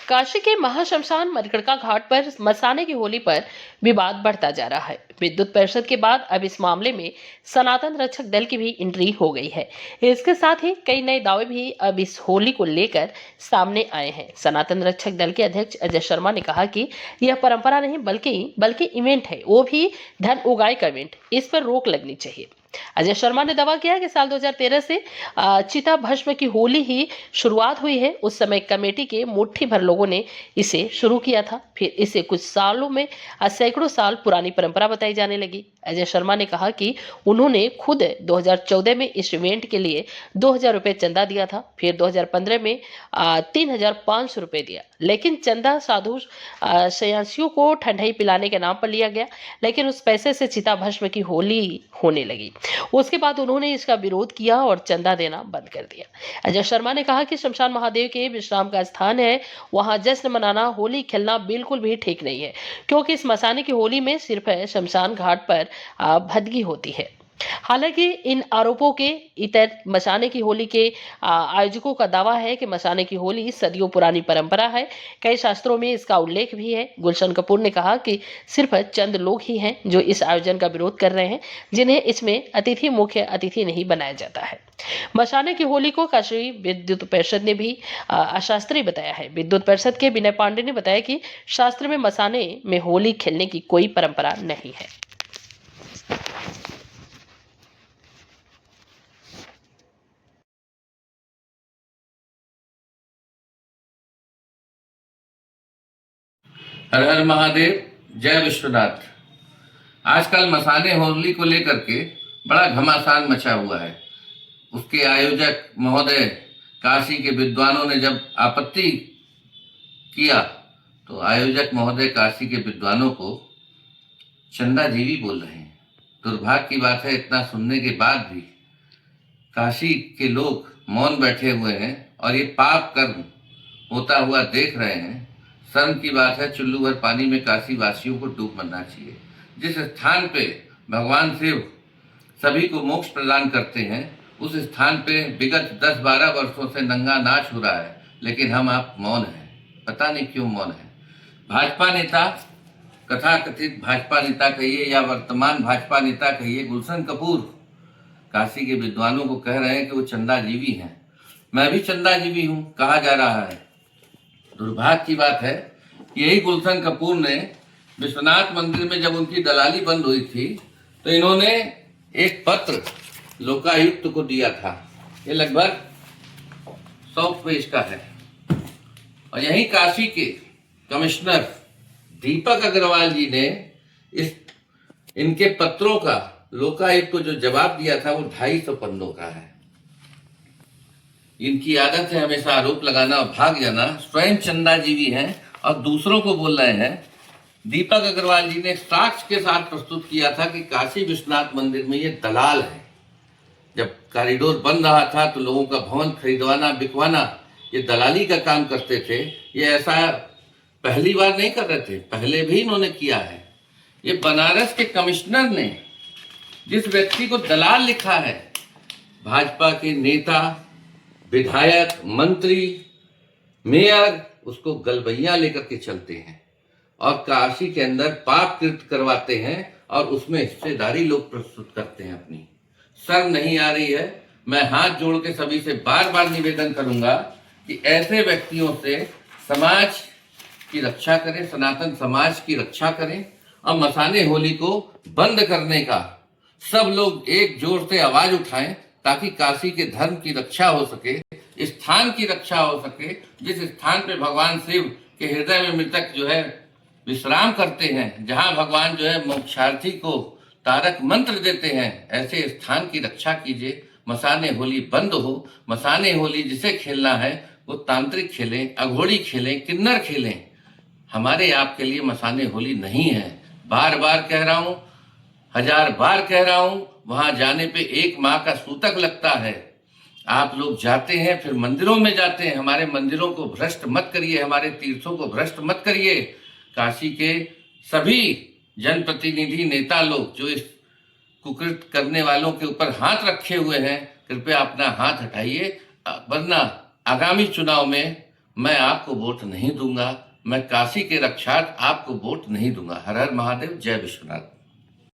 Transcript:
काशी के महाश्मशान मरकड़का घाट पर मसाने की होली पर विवाद बढ़ता जा रहा है। विद्युत परिषद के बाद अब इस मामले में सनातन रक्षक दल की भी एंट्री हो गई है। इसके साथ ही कई नए दावे भी अब इस होली को लेकर सामने आए हैं। सनातन रक्षक दल के अध्यक्ष अजय शर्मा ने कहा कि यह परंपरा नहीं बल्कि इवेंट है, वो भी धन उगाई का इवेंट। इस पर रोक लगनी चाहिए। अजय शर्मा ने दावा किया कि साल 2013 से चिता भस्म की होली ही शुरुआत हुई है। उस समय कमेटी के मुट्ठी भर लोगों ने इसे शुरू किया था, फिर इसे कुछ सालों में सैकड़ों साल पुरानी परंपरा बताई जाने लगी। अजय शर्मा ने कहा कि उन्होंने खुद 2014 में इस इवेंट के लिए 2,000 रुपये चंदा दिया था, फिर 2015 में 3,500 रुपये दिया, लेकिन चंदा साधु सन्यासियों को ठंडाई पिलाने के नाम पर लिया गया, लेकिन उस पैसे से चिता भस्म की होली होने लगी। उसके बाद उन्होंने इसका विरोध किया और चंदा देना बंद कर दिया। अजय शर्मा ने कहा कि शमशान महादेव के विश्राम का स्थान है, वहां जश्न मनाना, होली खेलना बिल्कुल भी ठीक नहीं है, क्योंकि इस मसाने की होली में सिर्फ शमशान घाट पर भदगी होती है। हालांकि इन आरोपों के इतर मसाने की होली के आयोजकों का दावा है कि मसाने की होली सदियों पुरानी परंपरा है। कई शास्त्रों में इसका उल्लेख भी है। गुलशन कपूर ने कहा कि सिर्फ चंद लोग ही हैं जो इस आयोजन का विरोध कर रहे हैं, जिन्हें इसमें मुख्य अतिथि नहीं बनाया जाता है। मसाने की होली को काशी विद्युत परिषद ने भी अशास्त्रीय बताया है। विद्युत परिषद के विनय पांडे ने बताया कि शास्त्र में मसाने में होली खेलने की कोई परंपरा नहीं है। हर हर महादेव, जय विश्वनाथ। आजकल मसाने होली को लेकर के बड़ा घमासान मचा हुआ है। उसके आयोजक महोदय काशी के विद्वानों ने जब आपत्ति किया तो आयोजक महोदय काशी के विद्वानों को चंदाजीवी बोल रहे हैं। दुर्भाग्य की बात है, इतना सुनने के बाद भी काशी के लोग मौन बैठे हुए हैं और ये पाप कर्म होता हुआ देख रहे हैं। शर्म की बात है, चुल्लू भर पानी में काशी वासियों को डूब मरना चाहिए। जिस स्थान पे भगवान शिव सभी को मोक्ष प्रदान करते हैं, उस स्थान पे विगत 10-12 वर्षों से नंगा नाच हो रहा है, लेकिन हम आप मौन हैं। पता नहीं क्यों मौन है। भाजपा नेता, कथाकथित भाजपा नेता कहिए या वर्तमान भाजपा नेता कहिए, गुलशन कपूर काशी के विद्वानों को कह रहे हैं कि वो चंदाजीवी हैं। मैं भी चंदाजीवी हूं, कहा जा रहा है। दुर्भाग्य की बात है, यही गुलशन कपूर ने विश्वनाथ मंदिर में जब उनकी दलाली बंद हुई थी तो इन्होंने एक पत्र लोकायुक्त को दिया था। ये लगभग 100 पेज का है और यही काशी के कमिश्नर दीपक अग्रवाल जी ने इनके पत्रों का लोकायुक्त को जो जवाब दिया था वो 250 पन्नों का है। इनकी आदत है हमेशा आरोप लगाना और भाग जाना। स्वयं चंदाजीवी हैं और दूसरों को बोल रहे हैं। दीपक अग्रवाल जी ने साक्ष्य के साथ प्रस्तुत किया था कि काशी विश्वनाथ मंदिर में ये दलाल है। जब कॉरिडोर बन रहा था तो लोगों का भवन खरीदवाना बिकवाना ये दलाली का काम करते थे। ये ऐसा पहली बार नहीं कर रहे थे, पहले भी इन्होंने किया है। ये बनारस के कमिश्नर ने जिस व्यक्ति को दलाल लिखा है, भाजपा के नेता, विधायक, मंत्री, मेयर उसको गलबैया लेकर के चलते हैं और काशी के अंदर पाप कृत करवाते हैं और उसमें हिस्सेदारी लोग प्रस्तुत करते हैं अपनी। शर्म नहीं आ रही है। मैं हाथ जोड़ के सभी से बार बार निवेदन करूंगा कि ऐसे व्यक्तियों से समाज की रक्षा करें, सनातन समाज की रक्षा करें और मसाने होली को बंद करने का सब लोग एक जोर से आवाज उठाएं ताकि काशी के धर्म की रक्षा हो सके, स्थान की रक्षा हो सके। जिस स्थान पे भगवान शिव के हृदय में मृतक जो है विश्राम करते हैं, जहां भगवान जो है मोक्षार्थी को तारक मंत्र देते हैं, ऐसे स्थान की रक्षा कीजिए। मसाने होली बंद हो। मसाने होली जिसे खेलना है वो तांत्रिक खेलें, अघोड़ी खेलें, किन्नर खेलें। हमारे आपके लिए मसाने होली नहीं है। बार बार कह रहा हूं, 1000 बार कह रहा हूं, वहां जाने पे 1 माह का सूतक लगता है। आप लोग जाते हैं, फिर मंदिरों में जाते हैं। हमारे मंदिरों को भ्रष्ट मत करिए, हमारे तीर्थों को भ्रष्ट मत करिए। काशी के सभी जनप्रतिनिधि नेता लोग जो इस कुकृत करने वालों के ऊपर हाथ रखे हुए हैं, कृपया अपना हाथ हटाइए, वरना आगामी चुनाव में मैं आपको वोट नहीं दूंगा, मैं काशी के रक्षार्थ आपको वोट नहीं दूंगा। हर हर महादेव, जय विश्वनाथ।